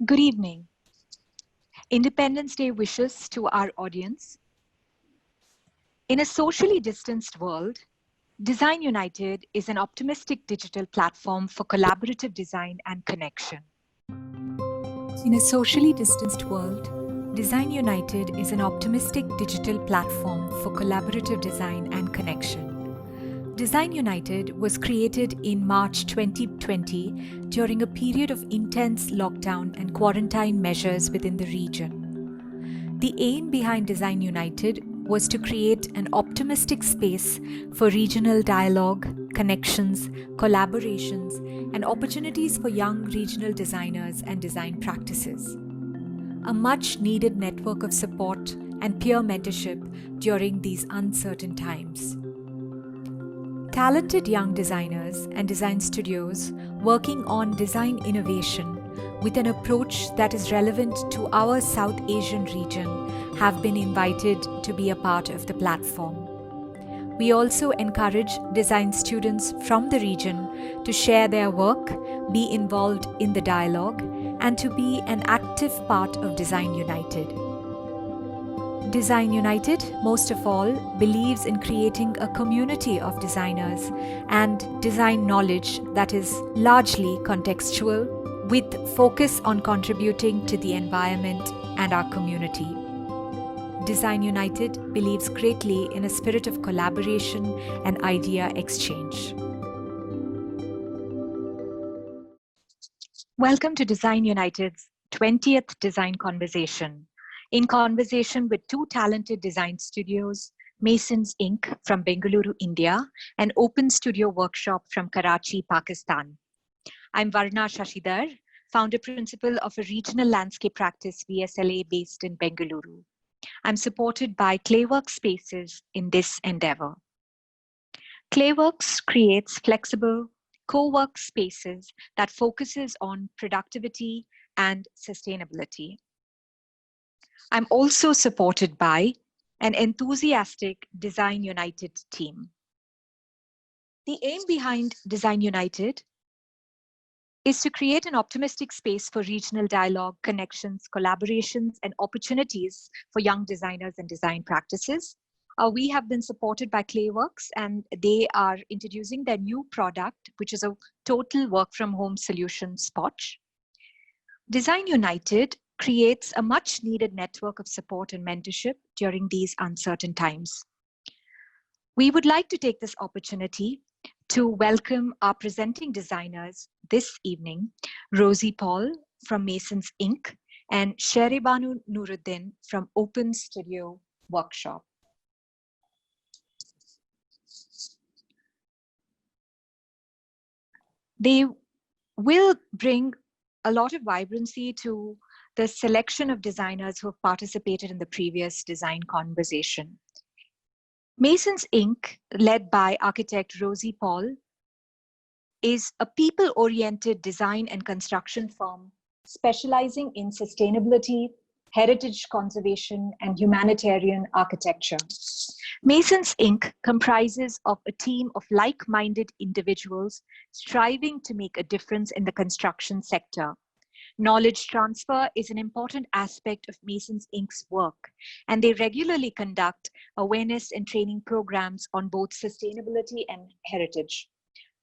Good evening. Independence Day wishes to our audience. In a socially distanced world, Design United is an optimistic digital platform for collaborative design and connection. In a socially distanced world, Design United is an optimistic digital platform for collaborative design and connection. Design United was created in March 2020 during a period of intense lockdown and quarantine measures within the region. The aim behind Design United was to create an optimistic space for regional dialogue, connections, collaborations, and opportunities for young regional designers and design practices. A much-needed network of support and peer mentorship during these uncertain times. Talented young designers and design studios working on design innovation with an approach that is relevant to our South Asian region have been invited to be a part of the platform. We also encourage design students from the region to share their work, be involved in the dialogue, and to be an active part of Design United. Design United, most of all, believes in creating a community of designers and design knowledge that is largely contextual, with focus on contributing to the environment and our community. Design United believes greatly in a spirit of collaboration and idea exchange. Welcome to Design United's 20th Design Conversation. In conversation with two talented design studios, Masons Inc. from Bengaluru, India, and Open Studio Workshop from Karachi, Pakistan. I'm Varna Shashidhar, founder principal of a regional landscape practice VSLA based in Bengaluru. I'm supported by Clayworks Spaces in this endeavor. Clayworks creates flexible co-work spaces that focuses on productivity and sustainability. I'm also supported by an enthusiastic Design United team. The aim behind Design United is to create an optimistic space for regional dialogue, connections, collaborations, and opportunities for young designers and design practices. We have been supported by Clayworks, and they are introducing their new product, which is a total work-from-home solution spot. Design United creates a much-needed network of support and mentorship during these uncertain times. We would like to take this opportunity to welcome our presenting designers this evening, Rosie Paul from Masons Inc. and Shehrebanu Nooruddin from Open Studio Workshop. They will bring a lot of vibrancy to the selection of designers who have participated in the previous design conversation. Masons Inc., led by architect Rosie Paul, is a people-oriented design and construction firm specializing in sustainability, heritage conservation, and humanitarian architecture. Masons Inc. comprises of a team of like-minded individuals striving to make a difference in the construction sector. Knowledge transfer is an important aspect of Masons Inc.'s work, and they regularly conduct awareness and training programs on both sustainability and heritage.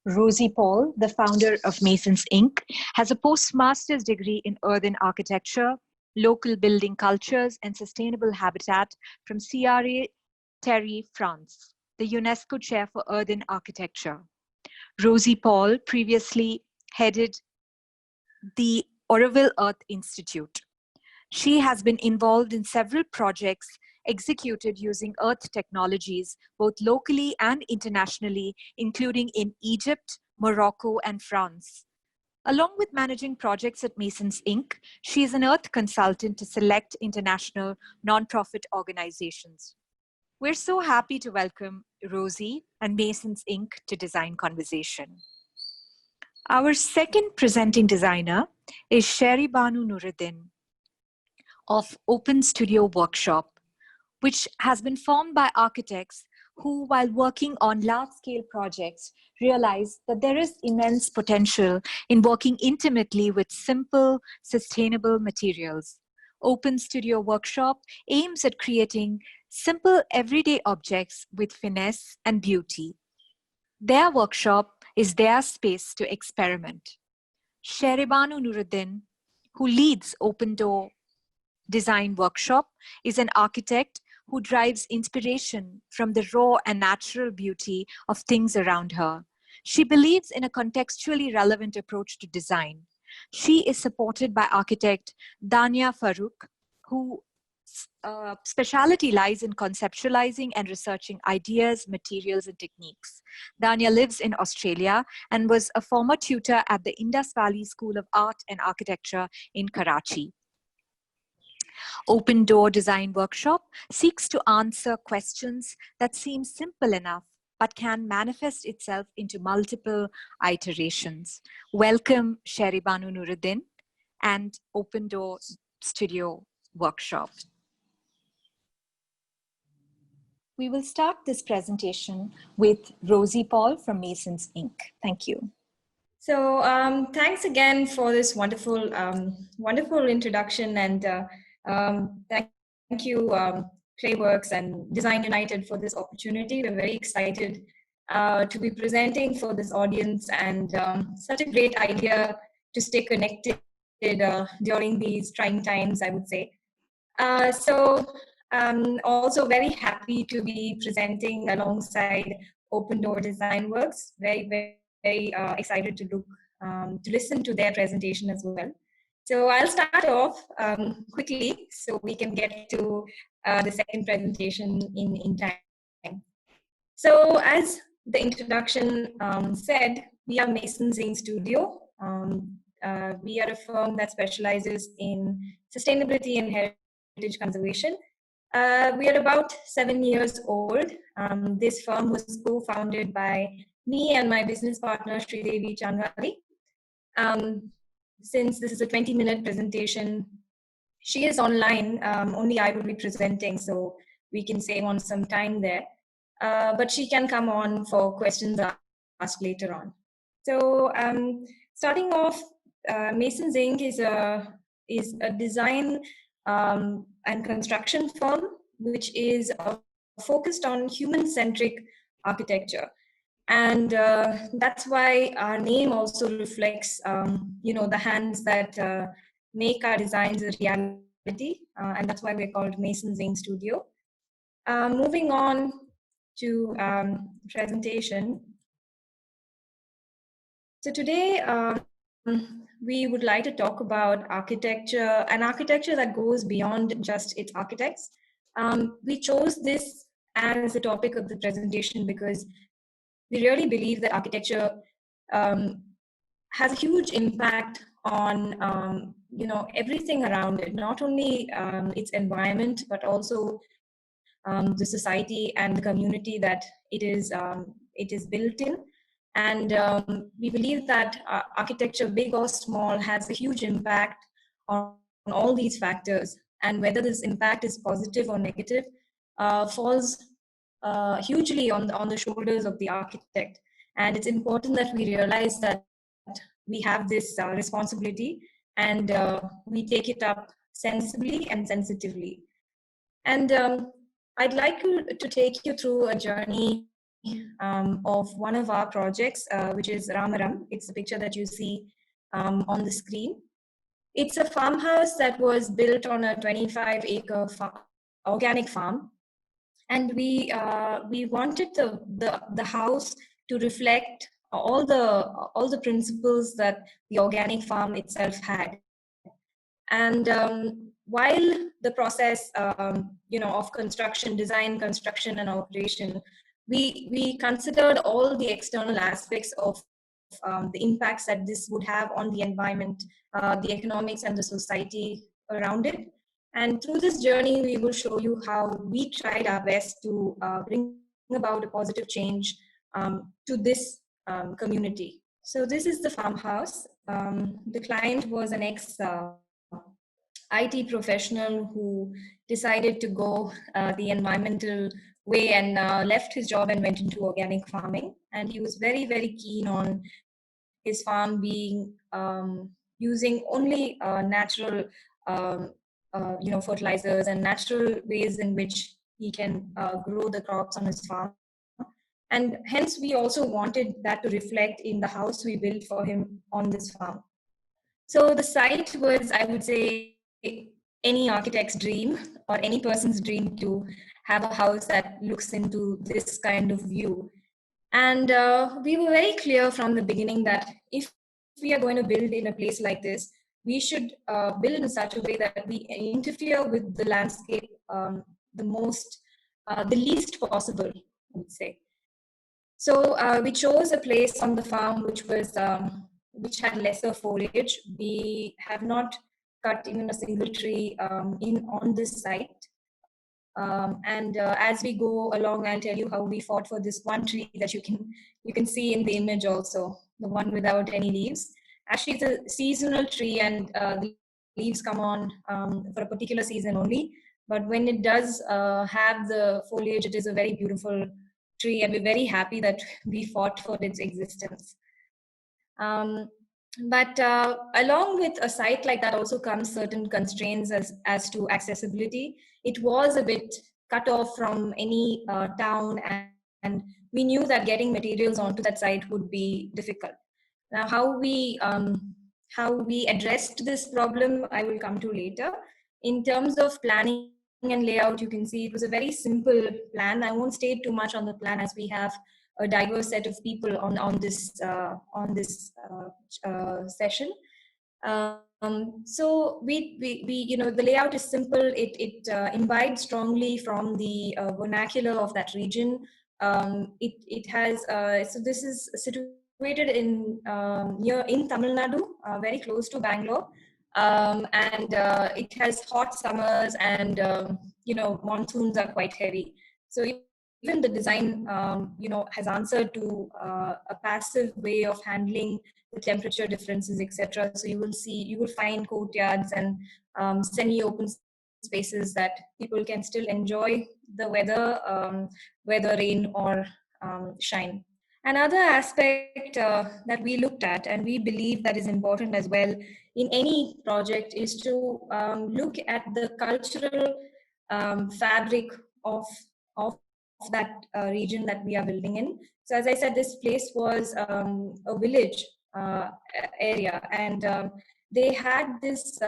Rosie Paul, the founder of Masons Inc., has a postmaster's degree in Earthen Architecture, Local Building Cultures, and Sustainable Habitat from terre, France, the UNESCO Chair for Earthen Architecture. Rosie Paul previously headed the Oroville Earth Institute. She has been involved in several projects executed using earth technologies, both locally and internationally, including in Egypt, Morocco, and France. Along with managing projects at Masons Inc., she is an earth consultant to select international nonprofit organizations. We're so happy to welcome Rosie and Masons Inc. to Design Conversation. Our second presenting designer is Shehrebanu Nooruddin of Open Studio Workshop, which has been formed by architects who, while working on large-scale projects, realized that there is immense potential in working intimately with simple, sustainable materials. Open Studio Workshop aims at creating simple, everyday objects with finesse and beauty. Their workshop is their space to experiment. Shehrebanu Nooruddin, who leads Open Door Design Workshop, is an architect who drives inspiration from the raw and natural beauty of things around her. She believes in a contextually relevant approach to design. She is supported by architect Dania Farooq, who speciality lies in conceptualizing and researching ideas, materials, and techniques. Dania lives in Australia and was a former tutor at the Indus Valley School of Art and Architecture in Karachi. Open Door Design Workshop seeks to answer questions that seem simple enough but can manifest itself into multiple iterations. Welcome, Shehrebanu Nooruddin and Open Door Studio Workshop. We will start this presentation with Rosie Paul from Masons Inc. Thank you. So thanks again for this wonderful, wonderful introduction, and thank you, Clayworks and Design United, for this opportunity. We're very excited to be presenting for this audience, and such a great idea to stay connected during these trying times, I would say. Also very happy to be presenting alongside Open Door Design Works. Very excited to listen to their presentation as well. So I'll start off quickly so we can get to the second presentation in time. So as the introduction said, we are Masons Inc. Studio. We are a firm that specializes in sustainability and heritage conservation. We are about 7 years old. This firm was co-founded by me and my business partner, Sridevi Chandwali. Since this is a 20-minute presentation, she is online. Only I will be presenting, so we can save on some time there. But she can come on for questions asked later on. So starting off, Masons Inc. is a design and construction firm which is focused on human-centric architecture. And that's why our name also reflects, the hands that make our designs a reality. And that's why we're called Masons Inc. Studio. Moving on to presentation. So today, we would like to talk about architecture, an architecture that goes beyond just its architects. We chose this as the topic of the presentation because we really believe that architecture has a huge impact on everything around it, not only its environment, but also the society and the community that it is built in. And we believe that architecture, big or small, has a huge impact on all these factors. And whether this impact is positive or negative falls hugely on the shoulders of the architect. And it's important that we realize that we have this responsibility, and we take it up sensibly and sensitively. And I'd like to take you through a journey of one of our projects, which is Ramaram. It's the picture that you see on the screen. It's a farmhouse that was built on a 25-acre organic farm, and we wanted the house to reflect all the principles that the organic farm itself had. And while the process of construction, design, construction, and operation, we considered all the external aspects of the impacts that this would have on the environment, the economics, and the society around it. And through this journey, we will show you how we tried our best to bring about a positive change to this community. So this is the farmhouse. The client was an IT professional who decided to go the environmental way and left his job and went into organic farming. And he was very, very keen on his farm being using only natural, fertilizers and natural ways in which he can grow the crops on his farm. And hence, we also wanted that to reflect in the house we built for him on this farm. So the site was, I would say, any architect's dream or any person's dream to have a house that looks into this kind of view. And we were very clear from the beginning that if we are going to build in a place like this, we should build in such a way that we interfere with the landscape the least possible, I would say. So we chose a place on the farm which had lesser foliage. We have not cut even a single tree in on this site. And as we go along, I'll tell you how we fought for this one tree that you can see in the image also, the one without any leaves. Actually, it's a seasonal tree, and the leaves come on for a particular season only. But when it does have the foliage, it is a very beautiful tree, and we're very happy that we fought for its existence. But along with a site like that also comes certain constraints as to accessibility. It was a bit cut off from any town, and we knew that getting materials onto that site would be difficult. Now, how we addressed this problem, I will come to later. In terms of planning and layout, you can see it was a very simple plan. I won't stay too much on the plan as we have a diverse set of people on this session. So we the layout is simple. It imbibes strongly from the vernacular of that region. It has so this is situated in Tamil Nadu, very close to Bangalore. And it has hot summers, and monsoons are quite heavy. So even the design has answered to a passive way of handling the temperature differences, etc. So you will find courtyards and semi-open spaces that people can still enjoy the weather, whether rain or shine. Another aspect that we looked at, and we believe that is important as well in any project, is to look at the cultural fabric of that region that we are building in. So as I said, this place was a village area, and they had this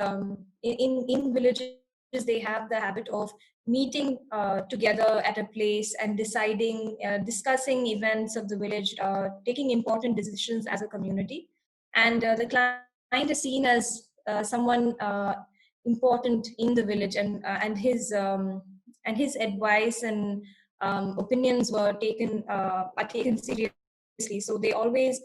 in villages, they have the habit of meeting together at a place and discussing events of the village, taking important decisions as a community. And the client is seen as someone important in the village, and his advice and opinions are taken seriously. So they always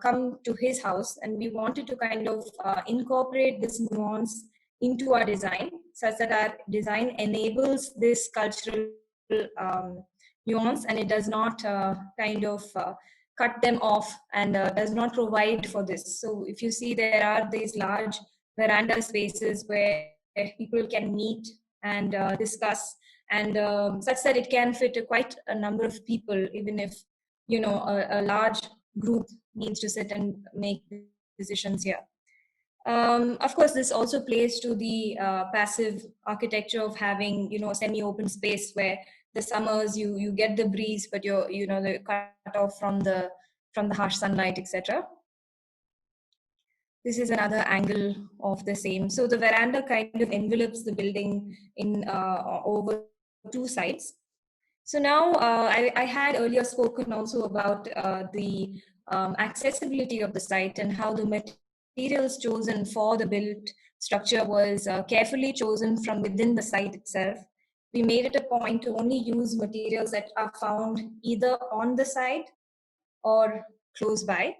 come to his house, and we wanted to kind of incorporate this nuance into our design, such that our design enables this cultural nuance, and it does not cut them off, and does not provide for this. So if you see, there are these large veranda spaces where people can meet and discuss, and such that it can fit quite a number of people, even if a large group needs to sit and make decisions here. Of course, this also plays to the passive architecture of having a semi-open space where the summers you get the breeze, but you're cut off from the harsh sunlight, etc. This is another angle of the same. So the veranda kind of envelopes the building in over two sides. So now I had earlier spoken also about the accessibility of the site, and how the materials chosen for the built structure was carefully chosen from within the site itself. We made it a point to only use materials that are found either on the site or close by.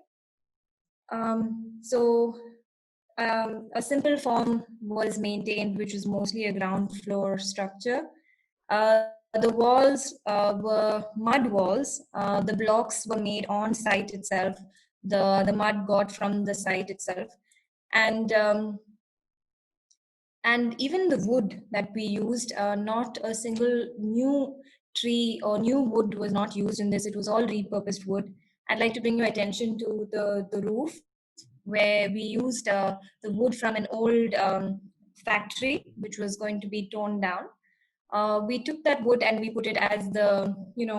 A simple form was maintained, which was mostly a ground floor structure. The walls were mud walls. The blocks were made on site itself. The mud got from the site itself. And even the wood that we used, not a single new tree or new wood was not used in this. It was all repurposed wood. I'd like to bring your attention to the roof, where we used the wood from an old factory, which was going to be torn down. We took that wood and we put it as the,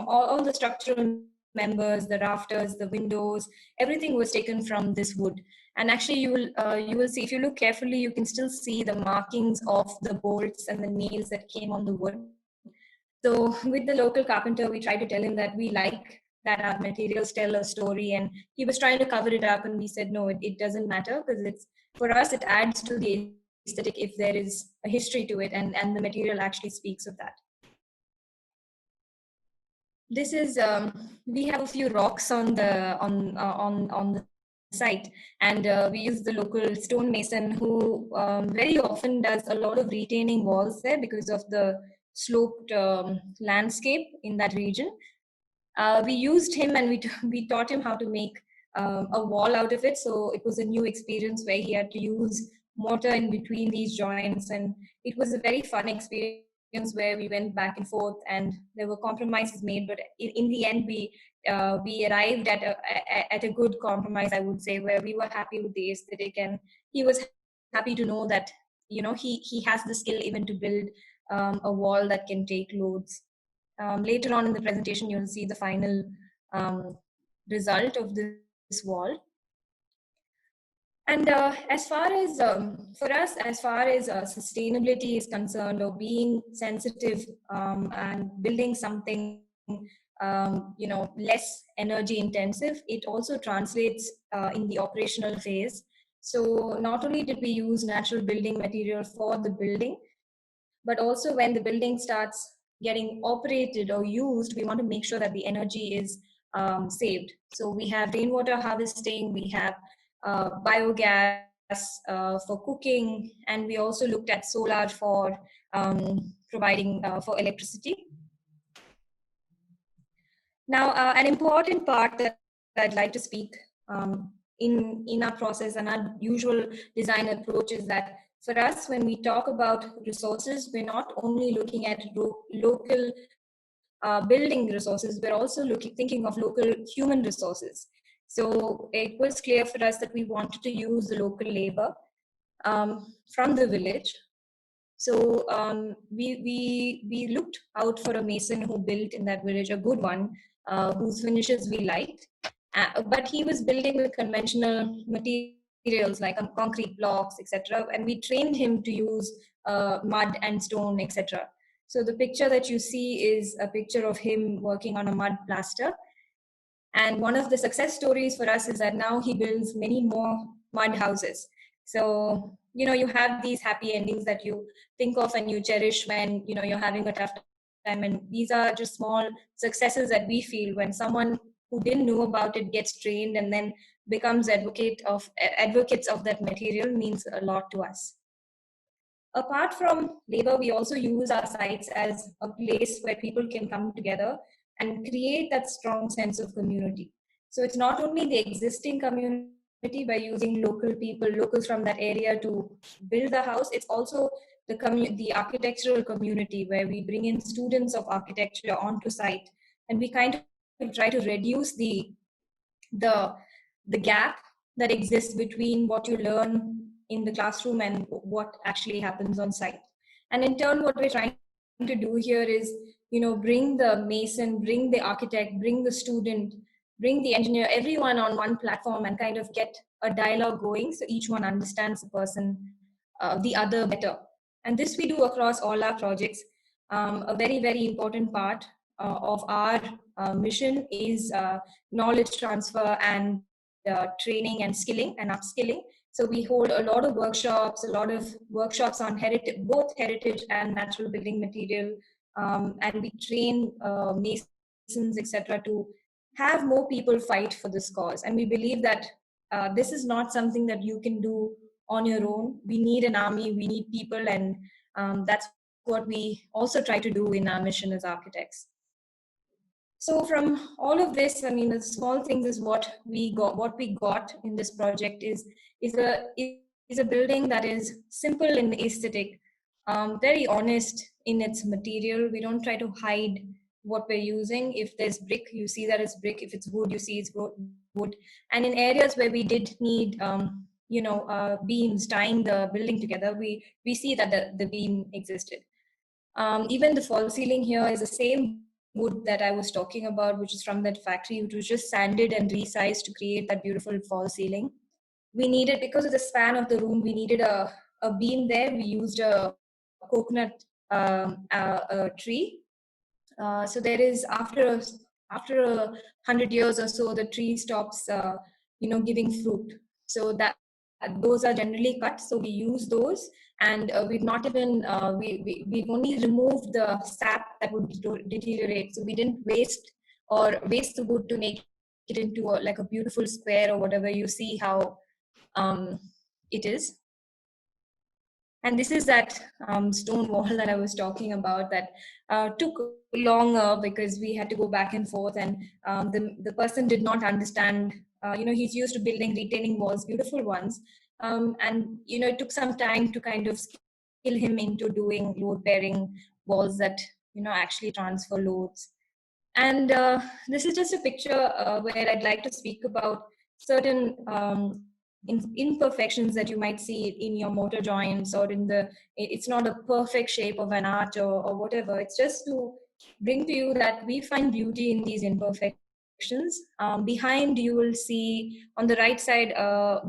all the structural members, the rafters, the windows, everything was taken from this wood. And actually, you will see, if you look carefully, you can still see the markings of the bolts and the nails that came on the wood. So with the local carpenter, we tried to tell him that we like that our materials tell a story, and he was trying to cover it up, and we said no, it doesn't matter, because it's, for us, it adds to the aesthetic if there is a history to it, and the material actually speaks of that. This is we have a few rocks on the site, and we use the local stonemason who very often does a lot of retaining walls there because of the sloped landscape in that region. We used him, and we taught him how to make a wall out of it. So it was a new experience where he had to use mortar in between these joints, and it was a very fun experience where we went back and forth, and there were compromises made. But in the end, we arrived at a good compromise, I would say, where we were happy with the aesthetic, and he was happy to know that he has the skill even to build a wall that can take loads. Later on in the presentation, you'll see the final result of this wall. And as far as for us, as far as sustainability is concerned, or being sensitive and building something less energy intensive, it also translates in the operational phase. So not only did we use natural building material for the building, but also when the building starts getting operated or used, we want to make sure that the energy is saved. So we have rainwater harvesting, we have biogas for cooking, and we also looked at solar for providing for electricity. Now, an important part that I'd like to speak in our process and our usual design approach is that for us, when we talk about resources, we're not only looking at local building resources, we're also thinking of local human resources. So it was clear for us that we wanted to use the local labor from the village. So we looked out for a mason who built in that village, a good one, whose finishes we liked. But he was building with conventional materials like concrete blocks, etc. And we trained him to use mud and stone, etc. So the picture that you see is a picture of him working on a mud plaster. And one of the success stories for us is that now he builds many more mud houses. So, you have these happy endings that you think of and you cherish when, you're having a tough time. And these are just small successes that we feel when someone who didn't know about it gets trained and then becomes advocates of that material means a lot to us. Apart from labor, we also use our sites as a place where people can come together and create that strong sense of community. So it's not only the existing community by using local people, locals from that area to build the house, it's also the architectural community where we bring in students of architecture onto site, and we kind of try to reduce the gap that exists between what you learn in the classroom and what actually happens on site. And in turn, what we're trying to do here is, bring the mason, bring the architect, bring the student, bring the engineer, everyone on one platform and kind of get a dialogue going so each one understands the other better. And this we do across all our projects. A very, very important part of our mission is knowledge transfer and training and skilling and upskilling. So we hold a lot of workshops on both heritage and natural building material, and we train masons, etc., to have more people fight for this cause. And we believe that this is not something that you can do on your own. We need an army, we need people, and that's what we also try to do in our mission as architects. So from all of this, I mean, the small things is what we got in this project is a building that is simple in aesthetic, very honest in its material. We don't try to hide what we're using. If there's brick, you see that it's brick. If it's wood, you see it's wood. And in areas where we did need, beams tying the building together, we see that the beam existed. Even the false ceiling here is the same wood that I was talking about, which is from that factory, which was just sanded and resized to create that beautiful false ceiling. We needed, because of the span of the room, we needed a beam there. We used a coconut a tree. So there is, after 100 years or so, the tree stops, giving fruit. So that those are generally cut. So we use those, and we've not even we've only removed the sap that would deteriorate. So we didn't waste the wood to make it into like a beautiful square or whatever. You see how it is. And this is that stone wall that I was talking about that took longer because we had to go back and forth, and the person did not understand. He's used to building retaining walls, beautiful ones, and it took some time to kind of skill him into doing load-bearing walls that actually transfer loads. And this is just a picture where I'd like to speak about certain imperfections that you might see in your mortar joints, or it's not a perfect shape of an arch or whatever. It's just to bring to you that we find beauty in these imperfections. Behind, you will see on the right side,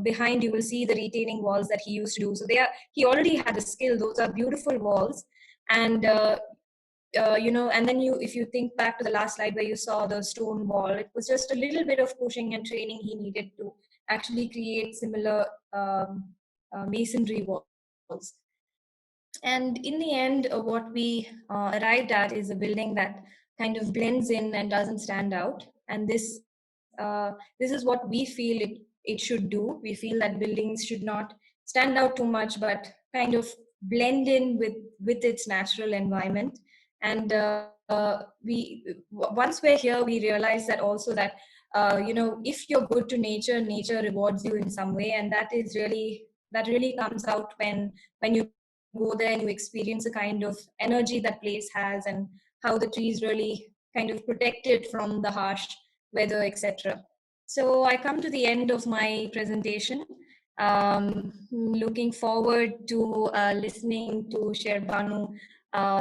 behind you will see the retaining walls that he used to do. So he already had the skill. Those are beautiful walls. And and then if you think back to the last slide where you saw the stone wall, it was just a little bit of pushing and training he needed to actually create similar masonry walls. And in the end, what we arrived at is a building that kind of blends in and doesn't stand out. And this is what we feel it should do. We feel that buildings should not stand out too much, but kind of blend in with its natural environment. And once we're here, we realize that also that if you're good to nature, nature rewards you in some way, and that really comes out when you go there and you experience the kind of energy that place has, and how the trees really kind of protect it from the harsh weather, etc. So I come to the end of my presentation. Looking forward to listening to Shehrebanu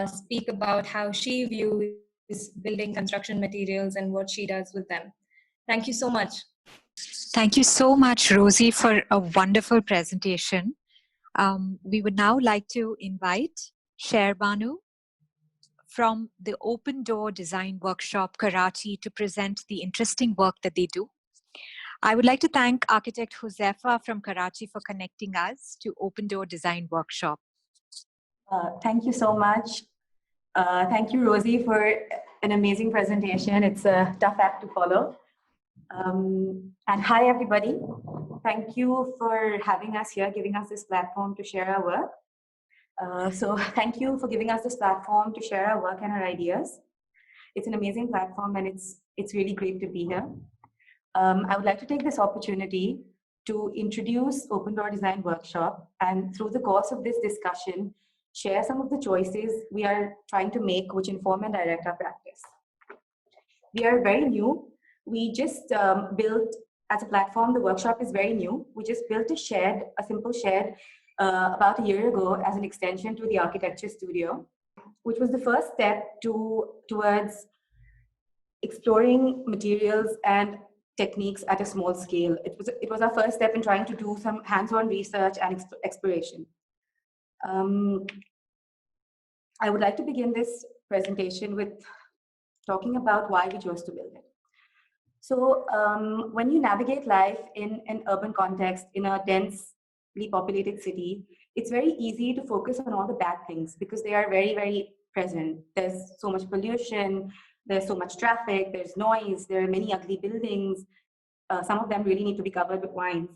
speak about how she views building construction materials and what she does with them. Thank you so much. Thank you so much, Rosie, for a wonderful presentation. We would now like to invite Shehrebanu from the Open Door Design Workshop, Karachi, to present the interesting work that they do. I would like to thank architect Josefa from Karachi for connecting us to Open Door Design Workshop. Thank you so much. Thank you, Rosie, for an amazing presentation. It's a tough act to follow. And hi, everybody. Thank you for having us here, giving us this platform to share our work. So thank you for giving us this platform to share our work and our ideas. It's an amazing platform, and it's really great to be here. I would like to take this opportunity to introduce Open Door Design Workshop, and through the course of this discussion, share some of the choices we are trying to make which inform and direct our practice. We are very new. We just built, as a platform, the workshop is very new. We just built a simple shed about a year ago as an extension to the architecture studio, which was the first step towards exploring materials and techniques at a small scale. It was our first step in trying to do some hands-on research and exploration. I would like to begin this presentation with talking about why we chose to build it. So when you navigate life in an urban context, in a densely populated city, it's very easy to focus on all the bad things because they are very, very present. There's so much pollution, there's so much traffic, there's noise, there are many ugly buildings. Some of them really need to be covered with vines.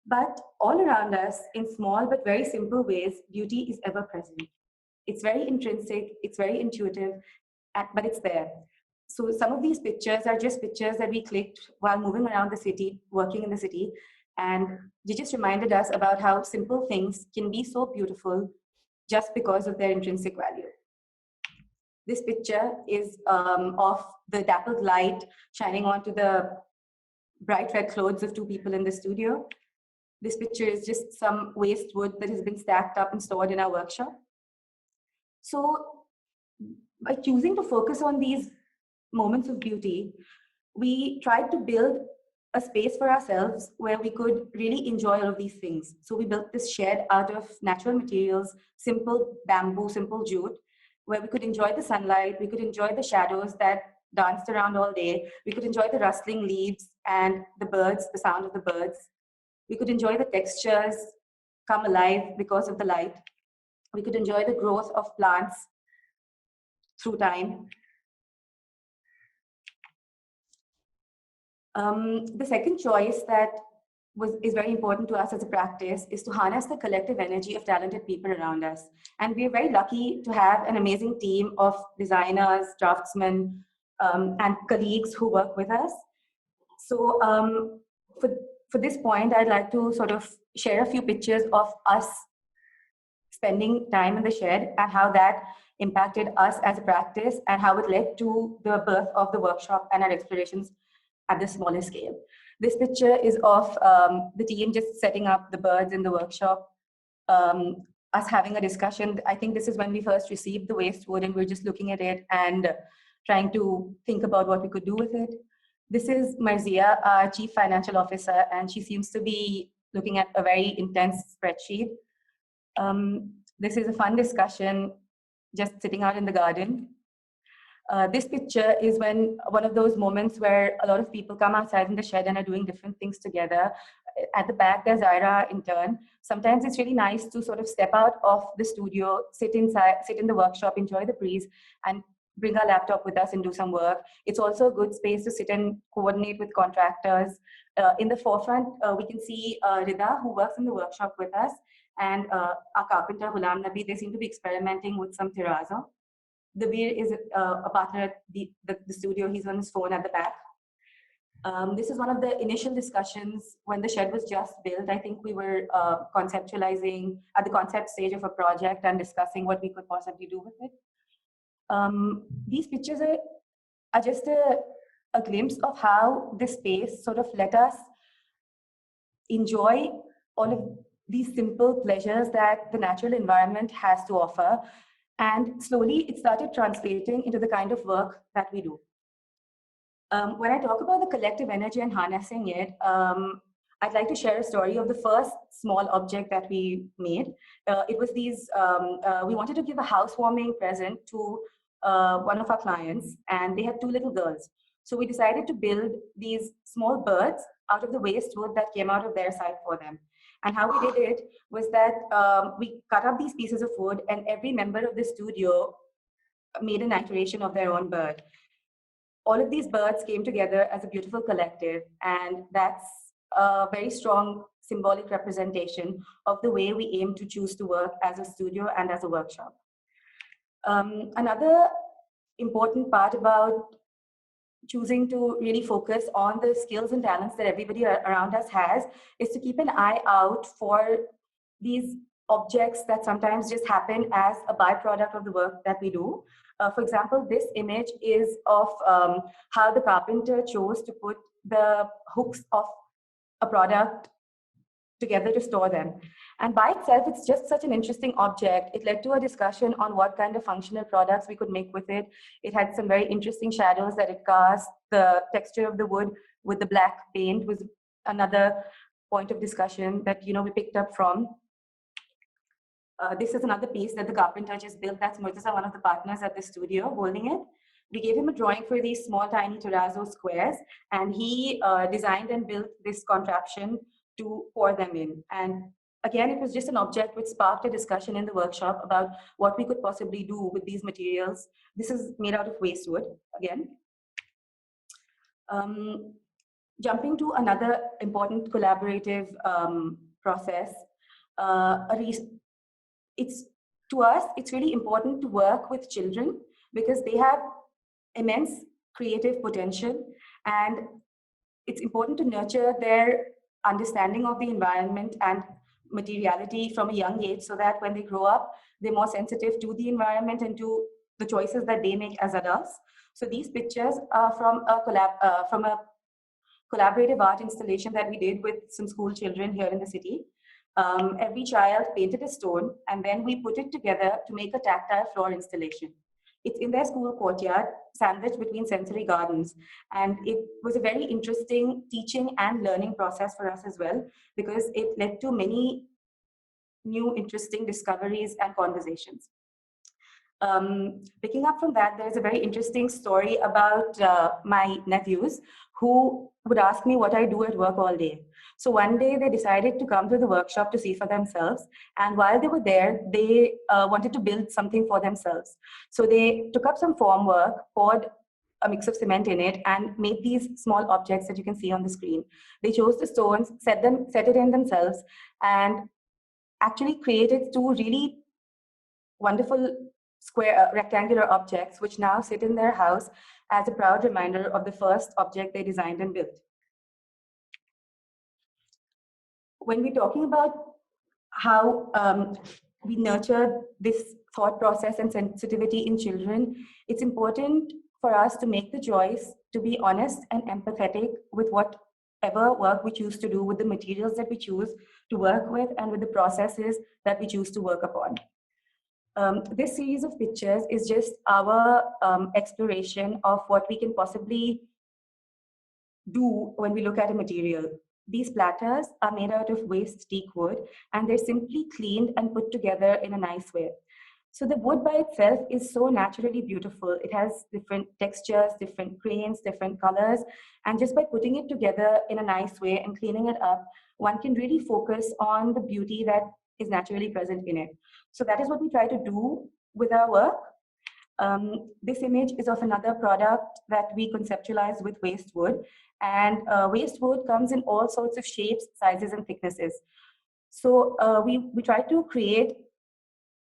But all around us, in small but very simple ways, beauty is ever present. It's very intrinsic, it's very intuitive, but it's there. So some of these pictures are just pictures that we clicked while moving around the city, working in the city, and they just reminded us about how simple things can be so beautiful just because of their intrinsic value. This picture is of the dappled light shining onto the bright red clothes of two people in the studio. This picture is just some waste wood that has been stacked up and stored in our workshop. So by choosing to focus on these moments of beauty, we tried to build a space for ourselves where we could really enjoy all of these things. So we built this shed out of natural materials, simple bamboo, simple jute, where we could enjoy the sunlight, we could enjoy the shadows that danced around all day, we could enjoy the rustling leaves and the birds, the sound of the birds. We could enjoy the textures come alive because of the light. We could enjoy the growth of plants through time. The second choice that is very important to us as a practice is to harness the collective energy of talented people around us. And we're very lucky to have an amazing team of designers, draftsmen, and colleagues who work with us. So for this point, I'd like to sort of share a few pictures of us spending time in the shed and how that impacted us as a practice and how it led to the birth of the workshop and our explorations at the smaller scale. This picture is of the team just setting up the birds in the workshop, us having a discussion. I think this is when we first received the waste wood and we're just looking at it and trying to think about what we could do with it. This is Marzia, our Chief Financial Officer, and she seems to be looking at a very intense spreadsheet. This is a fun discussion just sitting out in the garden. This picture is when one of those moments where a lot of people come outside in the shed and are doing different things together. At the back, there's Ira in turn. Sometimes it's really nice to sort of step out of the studio, sit inside, sit in the workshop, enjoy the breeze, and bring our laptop with us and do some work. It's also a good space to sit and coordinate with contractors. In the forefront, we can see Rida, who works in the workshop with us, and our carpenter, Ghulam Nabi. They seem to be experimenting with some terrazzo. The Veer is a partner at the studio. He's on his phone at the back. This is one of the initial discussions when the shed was just built. I think we were conceptualizing at the concept stage of a project and discussing what we could possibly do with it. These pictures are just a glimpse of how this space sort of let us enjoy all of these simple pleasures that the natural environment has to offer. And slowly it started translating into the kind of work that we do. When I talk about the collective energy and harnessing it, I'd like to share a story of the first small object that we made. It was these, we wanted to give a housewarming present to one of our clients, and they had two little girls. So we decided to build these small birds out of the waste wood that came out of their site for them. And how we did it was that we cut up these pieces of wood, and every member of the studio made an iteration of their own bird. All of these birds came together as a beautiful collective, and that's a very strong symbolic representation of the way we aim to choose to work as a studio and as a workshop. Another important part about choosing to really focus on the skills and talents that everybody around us has is to keep an eye out for these objects that sometimes just happen as a byproduct of the work that we do. For example, this image is of how the carpenter chose to put the hooks of a product together to store them. And by itself, it's just such an interesting object. It led to a discussion on what kind of functional products we could make with it. It had some very interesting shadows that it cast. The texture of the wood with the black paint was another point of discussion that we picked up from. This is another piece that the carpenter just built. That's Murtaza, one of the partners at the studio, holding it. We gave him a drawing for these small, tiny terrazzo squares, and he designed and built this contraption to pour them in. And again, it was just an object which sparked a discussion in the workshop about what we could possibly do with these materials. This is made out of waste wood, again. Jumping to another important collaborative process, to us, it's really important to work with children because they have immense creative potential, and it's important to nurture their understanding of the environment and materiality from a young age so that when they grow up, they're more sensitive to the environment and to the choices that they make as adults. So these pictures are from a collaborative art installation that we did with some school children here in the city. Every child painted a stone, and then we put it together to make a tactile floor installation. It's in their school courtyard, sandwiched between sensory gardens. And it was a very interesting teaching and learning process for us as well, because it led to many new interesting discoveries and conversations. Picking up from that, there's a very interesting story about my nephews who would ask me what I do at work all day. So one day they decided to come to the workshop to see for themselves. And while they were there, they wanted to build something for themselves. So they took up some formwork, poured a mix of cement in it, and made these small objects that you can see on the screen. They chose the stones, set it in themselves, and actually created two really wonderful square rectangular objects, which now sit in their house as a proud reminder of the first object they designed and built. When we're talking about how we nurture this thought process and sensitivity in children, it's important for us to make the choice to be honest and empathetic with whatever work we choose to do, with the materials that we choose to work with, and with the processes that we choose to work upon. This series of pictures is just our exploration of what we can possibly do when we look at a material. These platters are made out of waste teak wood, and they're simply cleaned and put together in a nice way. So the wood by itself is so naturally beautiful. It has different textures, different grains, different colors, and just by putting it together in a nice way and cleaning it up, one can really focus on the beauty that is naturally present in it. So that is what we try to do with our work. This image is of another product that we conceptualized with waste wood. And waste wood comes in all sorts of shapes, sizes, and thicknesses. So we try to create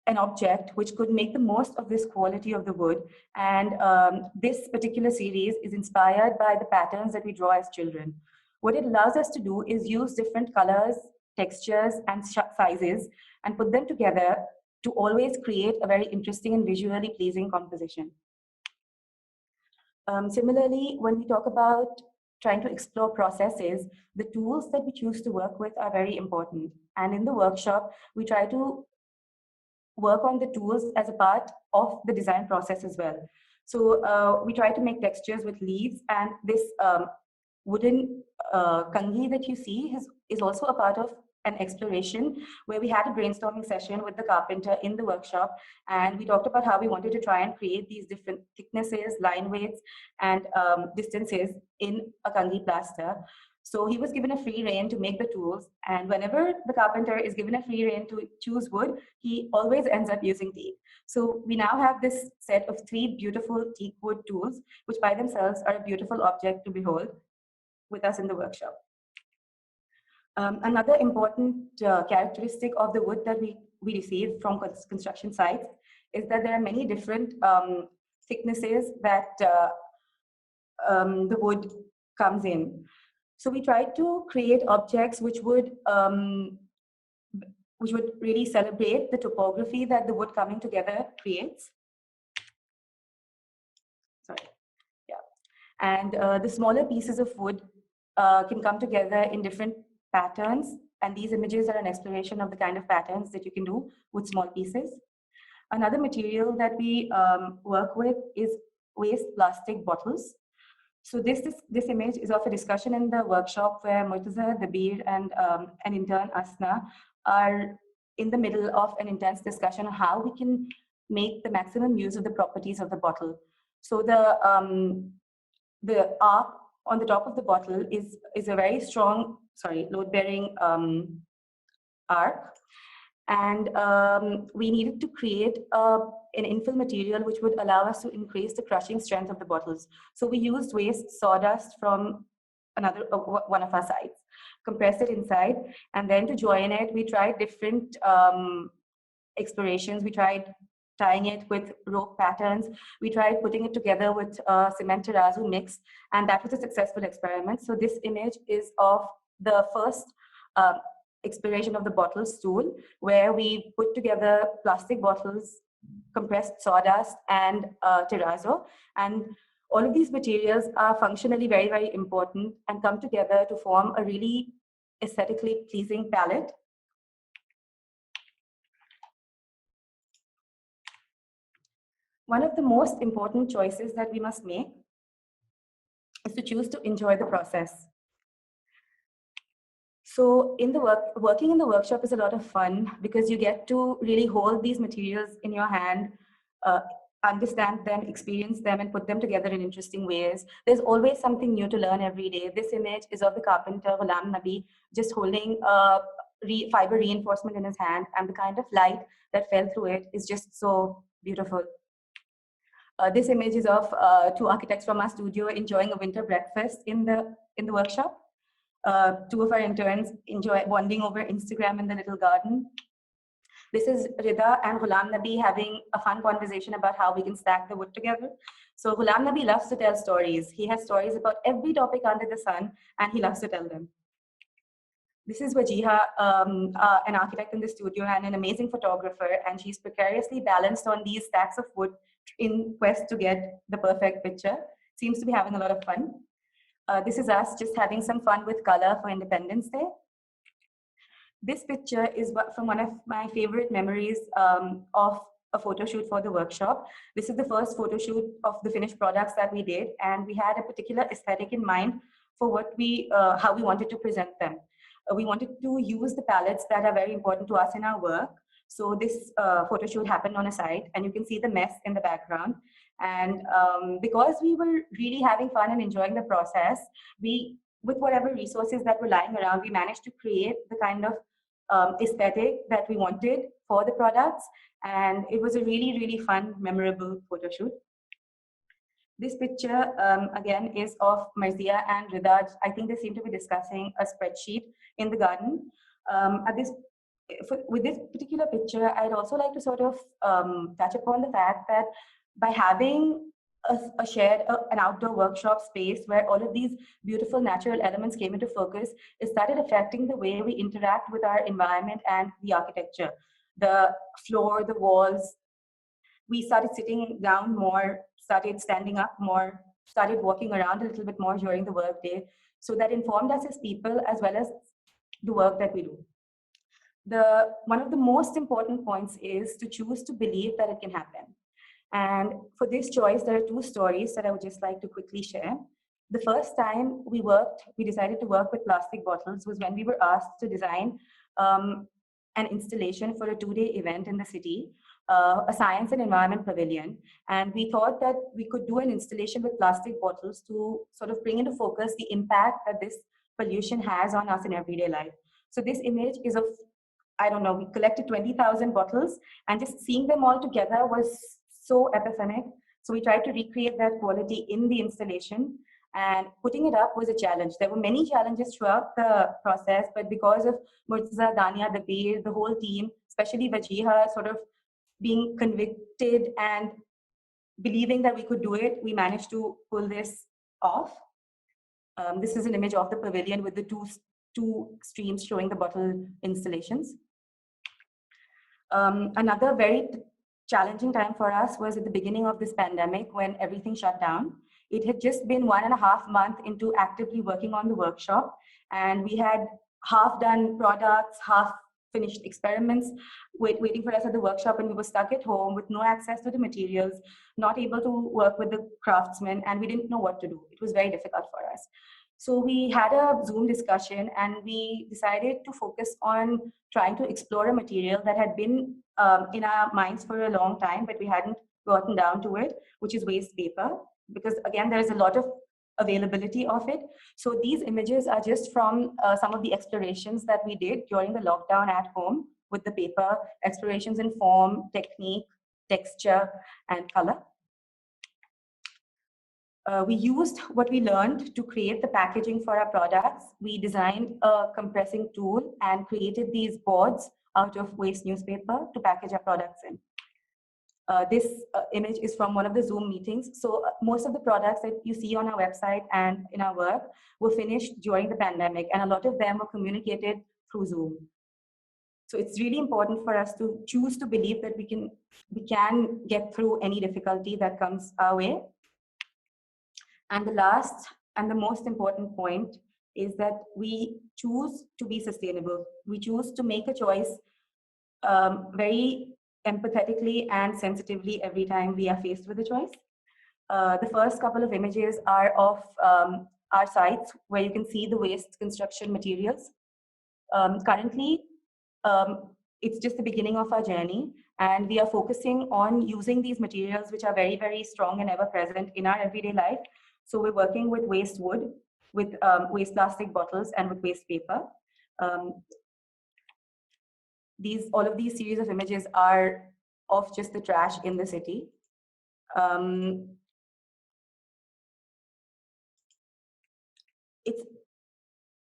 an object which could make the most of this quality of the wood. And this particular series is inspired by the patterns that we draw as children. What it allows us to do is use different colors, textures, and sizes, and put them together to always create a very interesting and visually pleasing composition. Similarly, when we talk about trying to explore processes, the tools that we choose to work with are very important. And in the workshop, we try to work on the tools as a part of the design process as well. So we try to make textures with leaves, and this wooden kangi that you see is also a part of an exploration where we had a brainstorming session with the carpenter in the workshop, and we talked about how we wanted to try and create these different thicknesses, line weights, and distances in a kangi plaster. So he was given a free rein to make the tools, and whenever the carpenter is given a free rein to choose wood, he always ends up using teak. So we now have this set of 3 beautiful teak wood tools, which by themselves are a beautiful object to behold with us in the workshop. Another important characteristic of the wood that we receive from construction sites is that there are many different thicknesses that the wood comes in. So we try to create objects which would really celebrate the topography that the wood coming together creates. Sorry, yeah. And the smaller pieces of wood can come together in different patterns, and these images are an exploration of the kind of patterns that you can do with small pieces. Another material that we work with is waste plastic bottles. So this image is of a discussion in the workshop where Murtaza, Dabir, and an intern, Asna, are in the middle of an intense discussion on how we can make the maximum use of the properties of the bottle. So the arc on the top of the bottle is a very strong, load-bearing arc. And we needed to create an infill material which would allow us to increase the crushing strength of the bottles. So we used waste sawdust from one of our sites, compressed it inside, and then to join it, we tried different explorations. We tried tying it with rope patterns. We tried putting it together with cement terrazzo mix, and that was a successful experiment. So this image is of the first exploration of the bottle stool, where we put together plastic bottles compressed sawdust, and terrazzo. And all of these materials are functionally very, very important and come together to form a really aesthetically pleasing palette. One of the most important choices that we must make is to choose to enjoy the process. So in the working in the workshop is a lot of fun because you get to really hold these materials in your hand, understand them, experience them, and put them together in interesting ways. There's always something new to learn every day. This image is of the carpenter Ghulam Nabi just holding a fiber reinforcement in his hand, and the kind of light that fell through it is just so beautiful. This image is of two architects from our studio enjoying a winter breakfast in the workshop. Two of our interns enjoy bonding over Instagram in the little garden. This is Rida and Ghulam Nabi having a fun conversation about how we can stack the wood together. So Ghulam Nabi loves to tell stories. He has stories about every topic under the sun, and he loves to tell them. This is Wajiha, an architect in the studio and an amazing photographer, and she's precariously balanced on these stacks of wood in quest to get the perfect picture. Seems to be having a lot of fun. This is us just having some fun with color for Independence Day. This picture is from one of my favorite memories of a photo shoot for the workshop. This is the first photo shoot of the finished products that we did, and we had a particular aesthetic in mind for what how we wanted to present them. We wanted to use the palettes that are very important to us in our work. So this photo shoot happened on a site, and you can see the mess in the background. And because we were really having fun and enjoying the process, with whatever resources that were lying around, we managed to create the kind of aesthetic that we wanted for the products. And it was a really, really fun, memorable photo shoot. This picture, again, is of Marzia and Rida. I think they seem to be discussing a spreadsheet in the garden. With this particular picture, I'd also like to sort of touch upon the fact that by having an outdoor workshop space where all of these beautiful natural elements came into focus, it started affecting the way we interact with our environment and the architecture. The floor, the walls, we started sitting down more, started standing up more, started walking around a little bit more during the workday. So that informed us as people as well as the work that we do. One of the most important points is to choose to believe that it can happen. And for this choice, there are two stories that I would just like to quickly share. The first time we decided to work with plastic bottles was when we were asked to design an installation for a 2-day event in the city, a science and environment pavilion. And we thought that we could do an installation with plastic bottles to sort of bring into focus the impact that this pollution has on us in everyday life. So this image is of, I don't know, we collected 20,000 bottles, and just seeing them all together was so epiphanic. So we tried to recreate that quality in the installation, and putting it up was a challenge. There were many challenges throughout the process, but because of Murtaza, Dania, Dabir, the whole team, especially Wajiha, sort of being convicted and believing that we could do it, we managed to pull this off. This is an image of the pavilion with the two streams showing the bottle installations. Another very challenging time for us was at the beginning of this pandemic when everything shut down. It had just been 1.5 months into actively working on the workshop, and we had half done products, half finished experiments waiting for us at the workshop, and we were stuck at home with no access to the materials, not able to work with the craftsmen, and we didn't know what to do. It was very difficult for us. So we had a Zoom discussion, and we decided to focus on trying to explore a material that had been in our minds for a long time, but we hadn't gotten down to it, which is waste paper, because again, there's a lot of availability of it. So these images are just from some of the explorations that we did during the lockdown at home with the paper, explorations in form, technique, texture, and color. We used what we learned to create the packaging for our products. We designed a compressing tool and created these boards out of waste newspaper to package our products in. This image is from one of the Zoom meetings. So most of the products that you see on our website and in our work were finished during the pandemic, and a lot of them were communicated through Zoom. So it's really important for us to choose to believe that we can get through any difficulty that comes our way. And the last and the most important point is that we choose to be sustainable. We choose to make a choice very empathetically and sensitively every time we are faced with a choice. The first couple of images are of our sites where you can see the waste construction materials. Currently, it's just the beginning of our journey, and we are focusing on using these materials which are very, very strong and ever present in our everyday life. So we're working with waste wood, with waste plastic bottles, and with waste paper. All of these series of images are of just the trash in the city.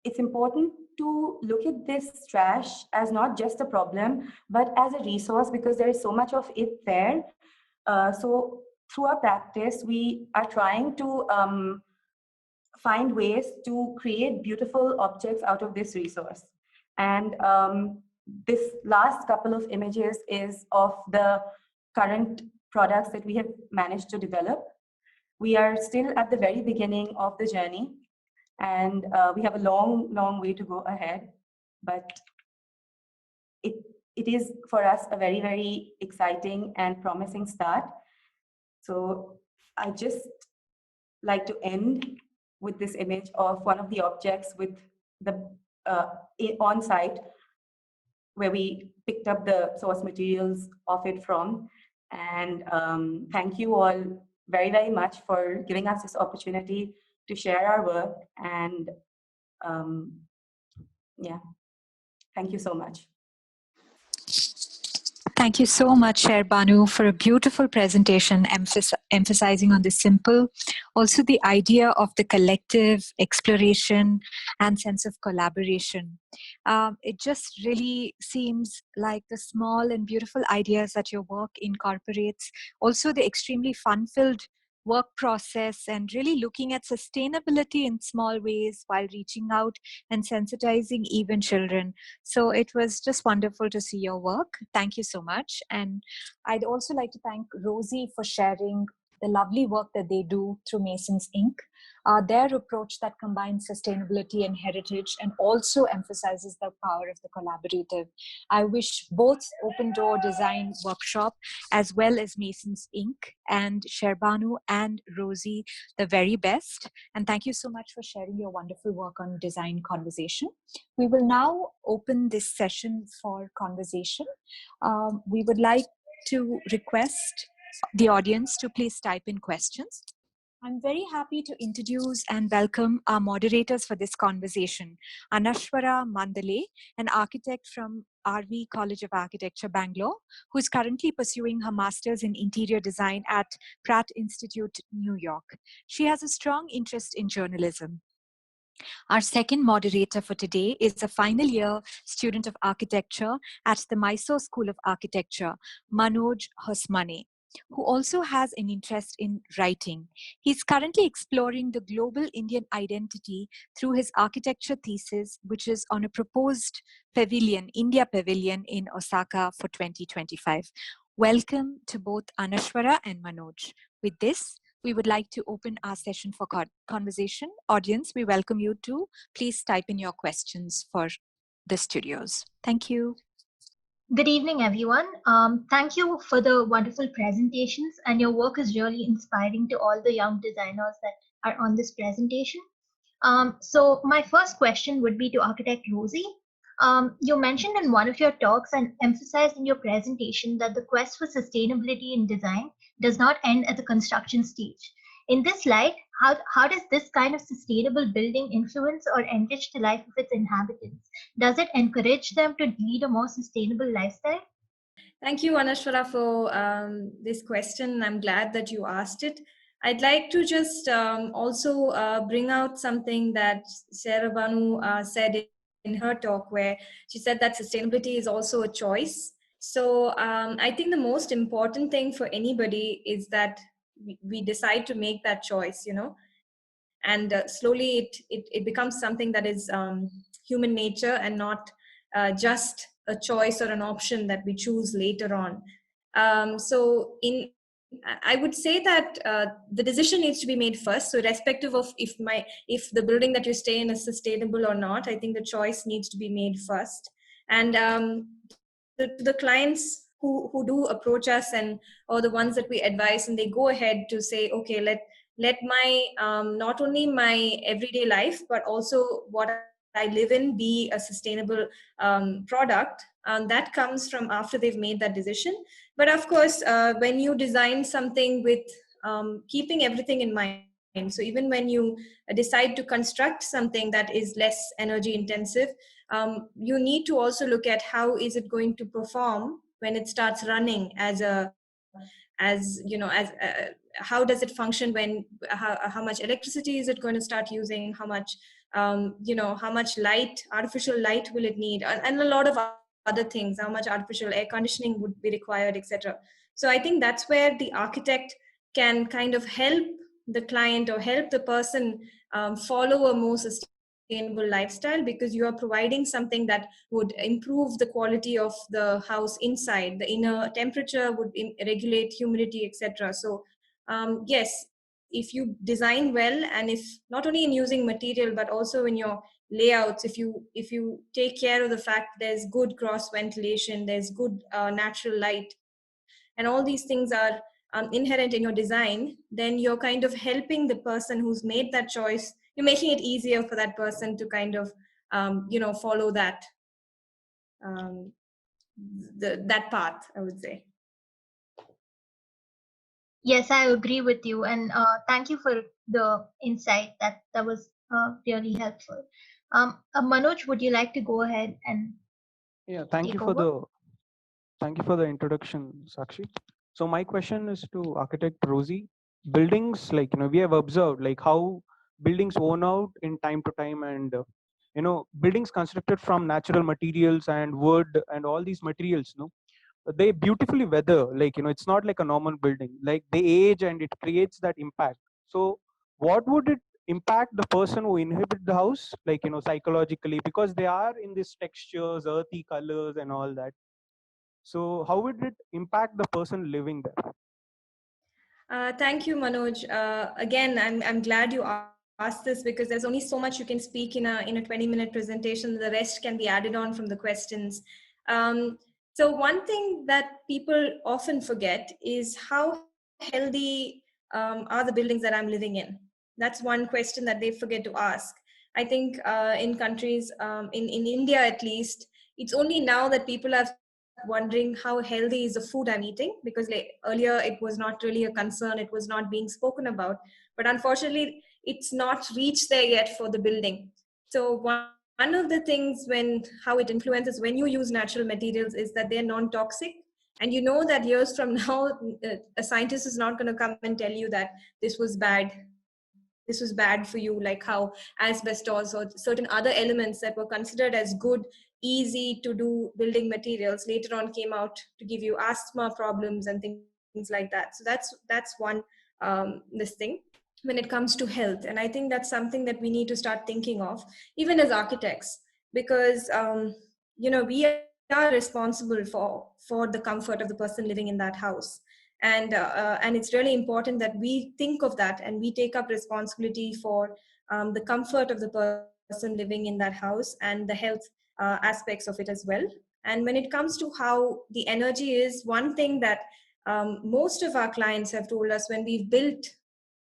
It's important to look at this trash as not just a problem, but as a resource, because there is so much of it there. So through our practice, we are trying to find ways to create beautiful objects out of this resource. And this last couple of images is of the current products that we have managed to develop. We are still at the very beginning of the journey, and we have a long, long way to go ahead. But it is for us a very, very exciting and promising start. So I just like to end with this image of one of the objects with the on site where we picked up the source materials of it from. And thank you all very, very much for giving us this opportunity to share our work. And yeah, thank you so much. Thank you so much, Shehrebanu, for a beautiful presentation emphasizing on the simple, also the idea of the collective exploration and sense of collaboration. It just really seems like the small and beautiful ideas that your work incorporates, also the extremely fun-filled work process, and really looking at sustainability in small ways while reaching out and sensitizing even children. So it was just wonderful to see your work. Thank you so much. And I'd also like to thank Rosie for sharing the lovely work that they do through Masons Inc. Their approach that combines sustainability and heritage and also emphasizes the power of the collaborative. I wish both Open Door Design Workshop as well as Masons Inc. and Shehrebanu and Rosie the very best. And thank you so much for sharing your wonderful work on design conversation. We will now open this session for conversation. We would like to request the audience to please type in questions. I'm very happy to introduce and welcome our moderators for this conversation. Anashwara Mandale, an architect from RV College of Architecture, Bangalore, who is currently pursuing her master's in interior design at Pratt Institute, New York. She has a strong interest in journalism. Our second moderator for today is a final year student of architecture at the Mysore School of Architecture, Manoj Hosmane, who also has an interest in writing. He's currently exploring the global Indian identity through his architecture thesis, which is on a proposed pavilion, India Pavilion in Osaka for 2025. Welcome to both Anashwara and Manoj. With this, we would like to open our session for conversation. Audience, we welcome you to please type in your questions for the studios. Thank you. Good evening, everyone. Thank you for the wonderful presentations, and your work is really inspiring to all the young designers that are on this presentation. So my first question would be to Architect Rosie. You mentioned in one of your talks and emphasized in your presentation that the quest for sustainability in design does not end at the construction stage. In this light, how does this kind of sustainable building influence or enrich the life of its inhabitants? Does it encourage them to lead a more sustainable lifestyle? Thank you, Anashwara, for this question. I'm glad that you asked it. I'd like to just also bring out something that Shehrebanu said in her talk, where she said that sustainability is also a choice. So I think the most important thing for anybody is that we decide to make that choice, you know, and slowly it becomes something that is human nature and not just a choice or an option that we choose later on. I would say that the decision needs to be made first. So irrespective of if the building that you stay in is sustainable or not, I think the choice needs to be made first. And the clients who do approach us, and or the ones that we advise, and they go ahead to say, okay, let my not only my everyday life but also what I live in be a sustainable product. That comes from after they've made that decision. But of course, when you design something with keeping everything in mind, so even when you decide to construct something that is less energy intensive, you need to also look at how is it going to perform when it starts running as you know, how does it function when how much electricity is it going to start using, how much how much light, artificial light will it need, and a lot of other things, how much artificial air conditioning would be required, etc. So I think that's where the architect can kind of help the client or help the person follow a more sustainable lifestyle, because you are providing something that would improve the quality of the house inside. The inner temperature would regulate humidity, etc. So yes, if you design well, and if not only in using material but also in your layouts, if you take care of the fact there's good cross ventilation, there's good natural light, and all these things are inherent in your design, then you're kind of helping the person who's made that choice. You're making it easier for that person to kind of follow um, that path, I would say. Yes, I agree with you, and thank you for the insight. That was really helpful. Manoj, would you like to go ahead and Yeah, thank you take for over? the introduction, Saakshi. So my question is to architect Rosie. Buildings, like, we have observed like how buildings worn out in time to time, and buildings constructed from natural materials and wood and all these materials, they beautifully weather, like, it's not like a normal building, like they age and it creates that impact. So what would it impact the person who inhabit the house, like, psychologically, because they are in these textures, earthy colors and all that. So how would it impact the person living there? Thank you, Manoj. Again, I'm glad you asked this, because there's only so much you can speak in a 20-minute presentation. The rest can be added on from the questions. Um, so one thing that people often forget is how healthy are the buildings that I'm living in. That's one question that they forget to ask. I think in countries, in India at least, it's only now that people are wondering how healthy is the food I'm eating, because earlier it was not really a concern, it was not being spoken about. But unfortunately, it's not reached there yet for the building. So one of the things how it influences when you use natural materials is that they're non-toxic. And you know that years from now, a scientist is not going to come and tell you that this was bad, this was bad for you, like how asbestos or certain other elements that were considered as good, easy to do building materials later on came out to give you asthma problems and things like that. So that's one this thing when it comes to health. And I think that's something that we need to start thinking of, even as architects, because we are responsible for the comfort of the person living in that house. And it's really important that we think of that, and we take up responsibility for the comfort of the person living in that house and the health aspects of it as well. And when it comes to how the energy is, one thing that most of our clients have told us when we've built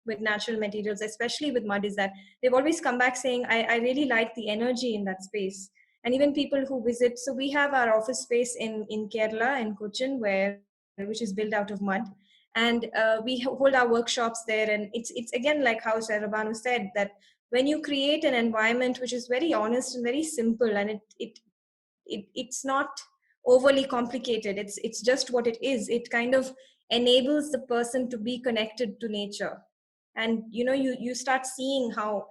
with natural materials, especially with mud, is that they've always come back saying, I really like the energy in that space. And even people who visit, so we have our office space in Kerala, in Cochin, which is built out of mud. And we hold our workshops there. And it's again like how Shehrebanu said, that when you create an environment which is very honest and very simple, and it's not overly complicated, it's just what it is, it kind of enables the person to be connected to nature. And you start seeing how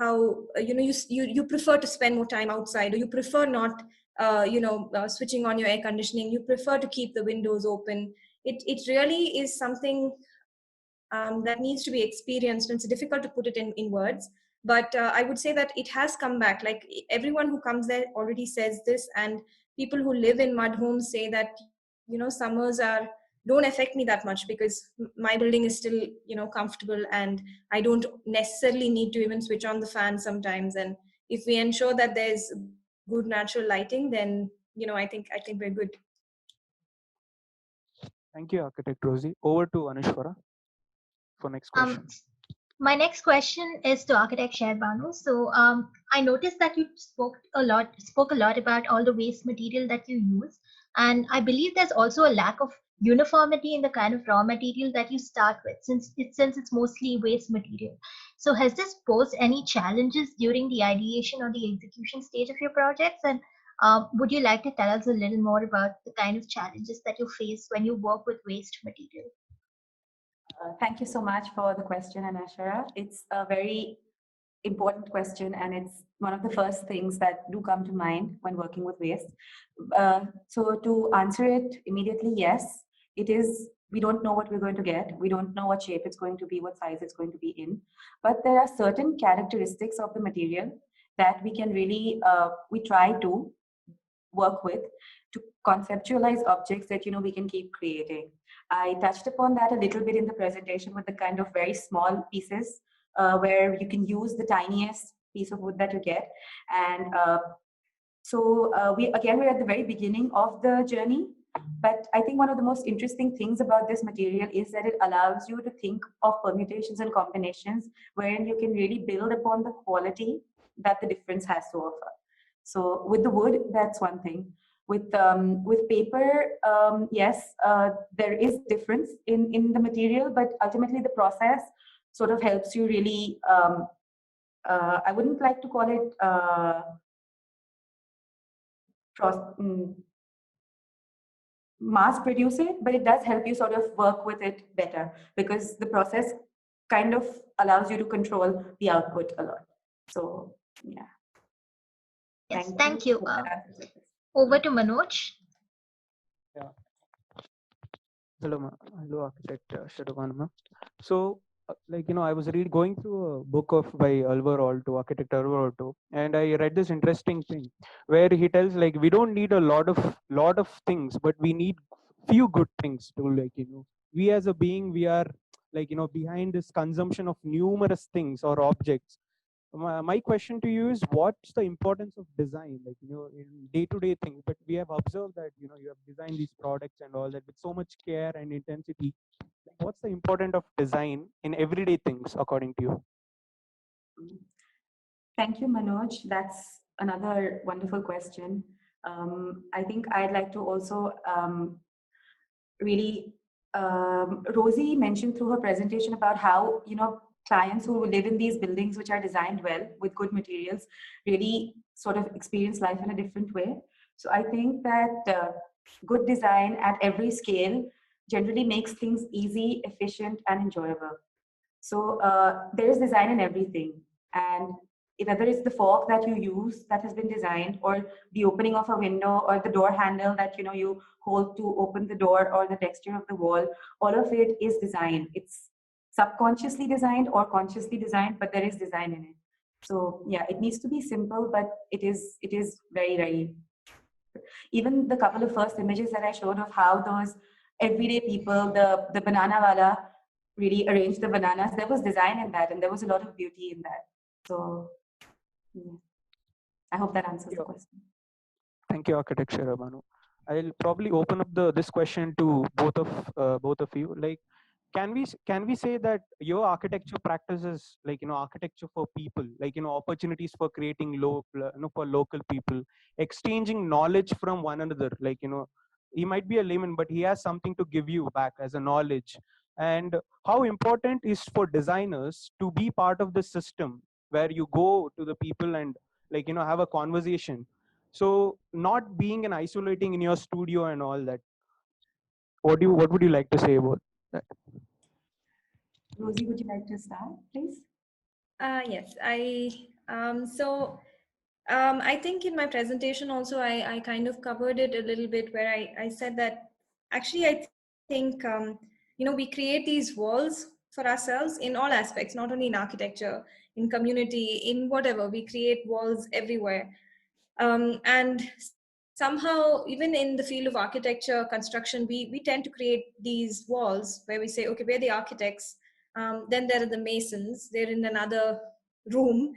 you prefer to spend more time outside, or you prefer not switching on your air conditioning, you prefer to keep the windows open. It really is something that needs to be experienced, and it's difficult to put it in words. But I would say that it has come back, like everyone who comes there already says this. And people who live in mud homes say that, summers don't affect me that much because my building is still, comfortable, and I don't necessarily need to even switch on the fan sometimes. And if we ensure that there's good natural lighting, then, I think we're good. Thank you, Architect Rosie. Over to Anushwara for next question. My next question is to Architect Shehrebanu. So I noticed that you spoke a lot about all the waste material that you use, and I believe there's also a lack of uniformity in the kind of raw material that you start with, since it's mostly waste material. So has this posed any challenges during the ideation or the execution stage of your projects? And would you like to tell us a little more about the kind of challenges that you face when you work with waste material? Thank you so much for the question, Anashara. It's a very important question, and it's one of the first things that do come to mind when working with waste. So to answer it immediately, yes, it is. We don't know what we're going to get. We don't know what shape it's going to be, what size it's going to be in. But there are certain characteristics of the material that we can really, we try to work with to conceptualize objects that, we can keep creating. I touched upon that a little bit in the presentation with the kind of very small pieces where you can use the tiniest piece of wood that you get. And we're at the very beginning of the journey. But I think one of the most interesting things about this material is that it allows you to think of permutations and combinations wherein you can really build upon the quality that the difference has to offer. So with the wood, that's one thing. With paper, yes, there is difference in the material, but ultimately the process sort of helps you really, I wouldn't like to call it mass produce it, but it does help you sort of work with it better because the process kind of allows you to control the output a lot. So, yeah. Yes, thank you. Over to Manoj. Yeah. Hello, Architect Shehrebanu. So, I was going through a book by Architect Alvar Aalto, and I read this interesting thing where he tells we don't need a lot of things, but we need few good things to we as a being, we are behind this consumption of numerous things or objects. My question to you is, what's the importance of design, in day-to-day things? But we have observed that you have designed these products and all that with so much care and intensity. What's the importance of design in everyday things, according to you? Thank you, Manoj. That's another wonderful question. I think I'd like to also Rosie mentioned through her presentation about how, clients who live in these buildings which are designed well with good materials really sort of experience life in a different way. So I think that good design at every scale generally makes things easy, efficient, and enjoyable. So there is design in everything. And whether it's the fork that you use that has been designed, or the opening of a window, or the door handle that you hold to open the door, or the texture of the wall, all of it is design. It's subconsciously designed or consciously designed, but there is design in it. So yeah, it needs to be simple, but it is very, very. Even the couple of first images that I showed of how those everyday people, the banana wala, really arranged the bananas, there was design in that, and there was a lot of beauty in that. So yeah. I hope that answers the question. Thank you, Architect Shehrebanu. I'll probably open up this question to both of you. Can we say that your architecture practices architecture for people, opportunities for creating for local people, exchanging knowledge from one another, he might be a layman, but he has something to give you back as a knowledge. And how important is for designers to be part of the system where you go to the people and have a conversation, so not being and isolating in your studio and all that. What would you like to say about that? Rosie, would you like to start, please? Yes, I think in my presentation also I kind of covered it a little bit, where I said that actually I think we create these walls for ourselves in all aspects, not only in architecture, in community, in whatever. We create walls everywhere, and somehow, even in the field of architecture, construction, we tend to create these walls where we say, okay, we're the architects. Then there are the masons, they're in another room.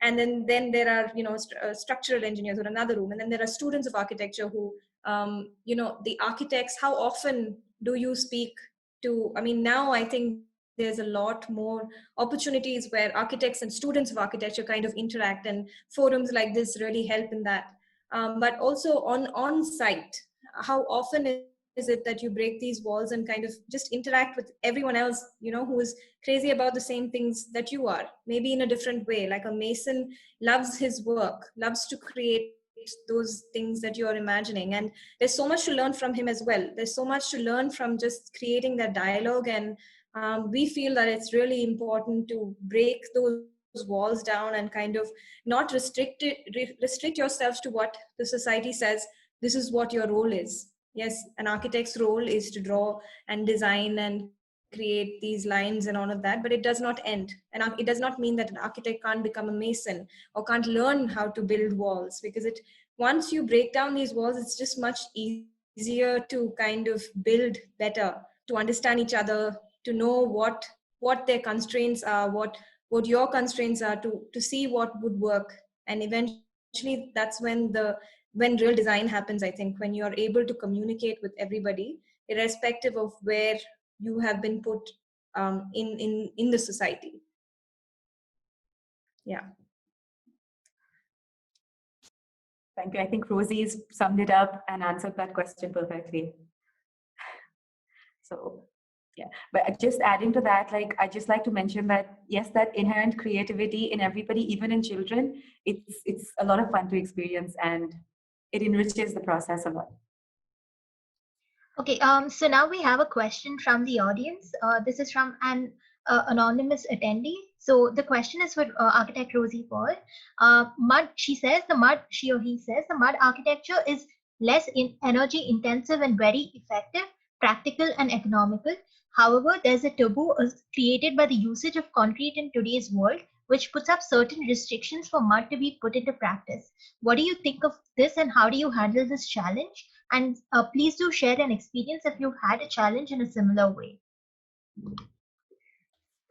And then there are, structural engineers in another room. And then there are students of architecture who, the architects, how often do you speak to, now I think there's a lot more opportunities where architects and students of architecture kind of interact, and forums like this really help in that. But also on site, how often is it that you break these walls and kind of just interact with everyone else, who is crazy about the same things that you are, maybe in a different way. Like a mason loves his work, loves to create those things that you're imagining, and there's so much to learn from him as well. There's so much to learn from just creating that dialogue. And we feel that it's really important to break those walls down and kind of not restrict yourselves to what the society says this is what your role is. Yes, an architect's role is to draw and design and create these lines and all of that, but it does not end. And it does not mean that an architect can't become a mason or can't learn how to build walls, because once you break down these walls, it's just much easier to kind of build better, to understand each other, to know what their constraints are, what your constraints are, to see what would work. And eventually that's when real design happens, I think, when you're able to communicate with everybody, irrespective of where you have been put in the society. Yeah. Thank you. I think Rosie's summed it up and answered that question perfectly. So yeah, but just adding to that, like, I just like to mention that, yes, that inherent creativity in everybody, even in children, it's a lot of fun to experience, and it enriches the process a lot. Okay, so now we have a question from the audience. This is from an anonymous attendee. So the question is for architect Rosie Paul. She or he says, the mud architecture is less energy intensive and very effective, practical and economical. However, there's a taboo created by the usage of concrete in today's world, which puts up certain restrictions for mud to be put into practice. What do you think of this, and how do you handle this challenge? And please do share an experience if you've had a challenge in a similar way.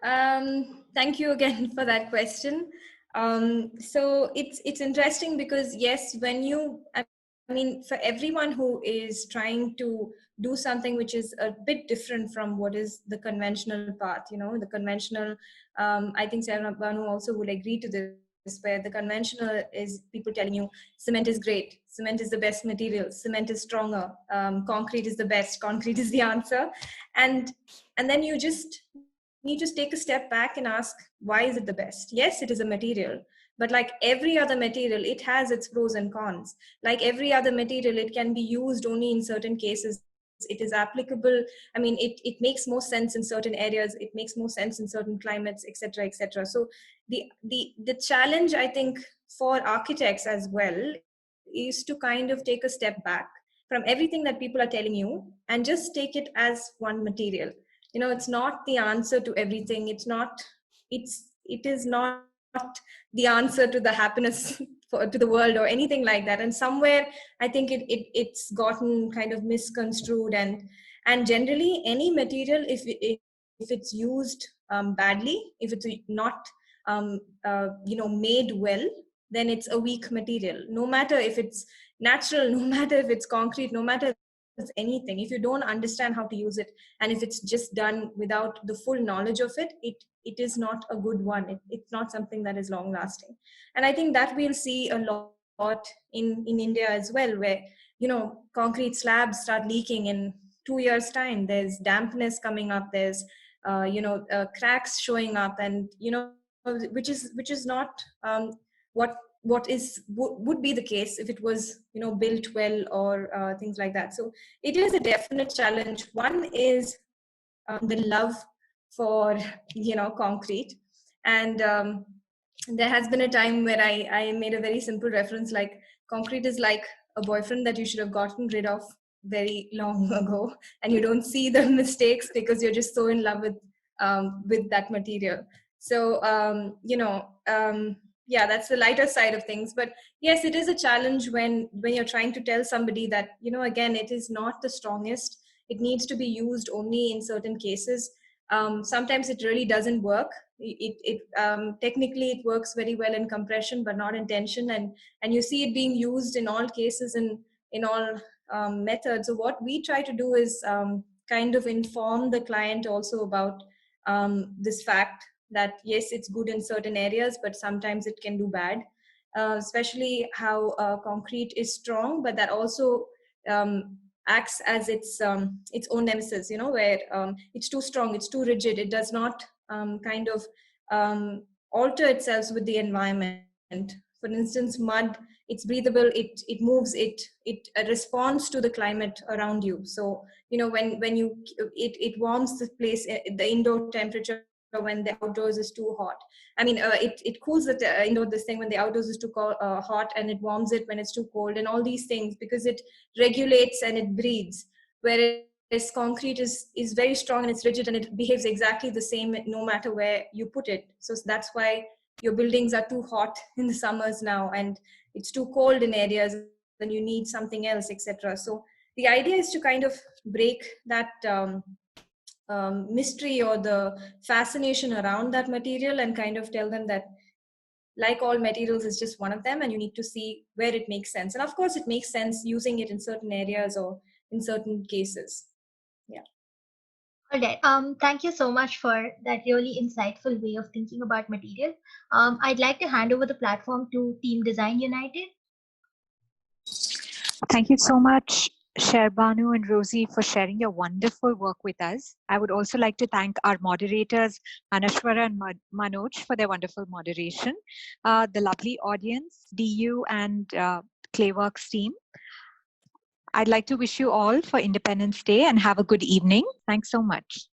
Thank you again for that question. So it's interesting because, yes, for everyone who is trying to do something which is a bit different from what is the conventional path, the conventional, I think Shehrebanu also would agree to this, where the conventional is people telling you cement is great, cement is the best material, cement is stronger, concrete is the best, concrete is the answer. And then you just need to take a step back and ask, why is it the best? Yes, it is a material, but like every other material, it has its pros and cons. Like every other material, it can be used only in certain cases. It is applicable. It makes more sense in certain areas. It makes more sense in certain climates, etc., etc. So the challenge, I think, for architects as well is to kind of take a step back from everything that people are telling you and just take it as one material. It's not the answer to everything. It is not the answer to the happiness to the world or anything like that. And somewhere I think it's gotten kind of misconstrued, and generally any material, if it's used badly, if it's not made well, then it's a weak material. No matter if it's natural, no matter if it's concrete, no matter anything, if you don't understand how to use it, and if it's just done without the full knowledge of it, it is not a good one. It's not something that is long lasting. And I think that we'll see a lot in India as well, where concrete slabs start leaking in 2 years time. There's dampness coming up, there's cracks showing up, and which is not what would be the case if it was built well or things like that. So it is a definite challenge. One is the love for concrete, and there has been a time where I made a very simple reference, like concrete is like a boyfriend that you should have gotten rid of very long ago, and you don't see the mistakes because you're just so in love with that material. So yeah, that's the lighter side of things. But yes, it is a challenge when you're trying to tell somebody that, again, it is not the strongest. It needs to be used only in certain cases. Sometimes it really doesn't work. Technically it works very well in compression, but not in tension. And you see it being used in all cases and in all methods. So what we try to do is kind of inform the client also about this fact that yes, it's good in certain areas, but sometimes it can do bad, especially how concrete is strong, but that also acts as its own nemesis, where it's too strong, it's too rigid, it does not kind of alter itself with the environment. For instance, mud, it's breathable, it moves, it responds to the climate around you. So when you it warms the place, the indoor temperature when the outdoors is too hot. I mean, it cools the indoor this thing when the outdoors is too hot, and it warms it when it's too cold, and all these things, because it regulates and it breathes. Whereas concrete is very strong and it's rigid and it behaves exactly the same no matter where you put it. So that's why your buildings are too hot in the summers now, and it's too cold in areas, and you need something else, etc. So the idea is to kind of break that mystery or the fascination around that material, and kind of tell them that, like all materials, is just one of them, and you need to see where it makes sense. And of course it makes sense using it in certain areas or in certain cases. Yeah. All right. Thank you so much for that really insightful way of thinking about material. I'd like to hand over the platform to Team Design United. Thank you so much, Shehrebanu and Rosie, for sharing your wonderful work with us. I would also like to thank our moderators, Anashwara and Manoj, for their wonderful moderation, the lovely audience, DU and Clayworks team. I'd like to wish you all for Independence Day and have a good evening. Thanks so much.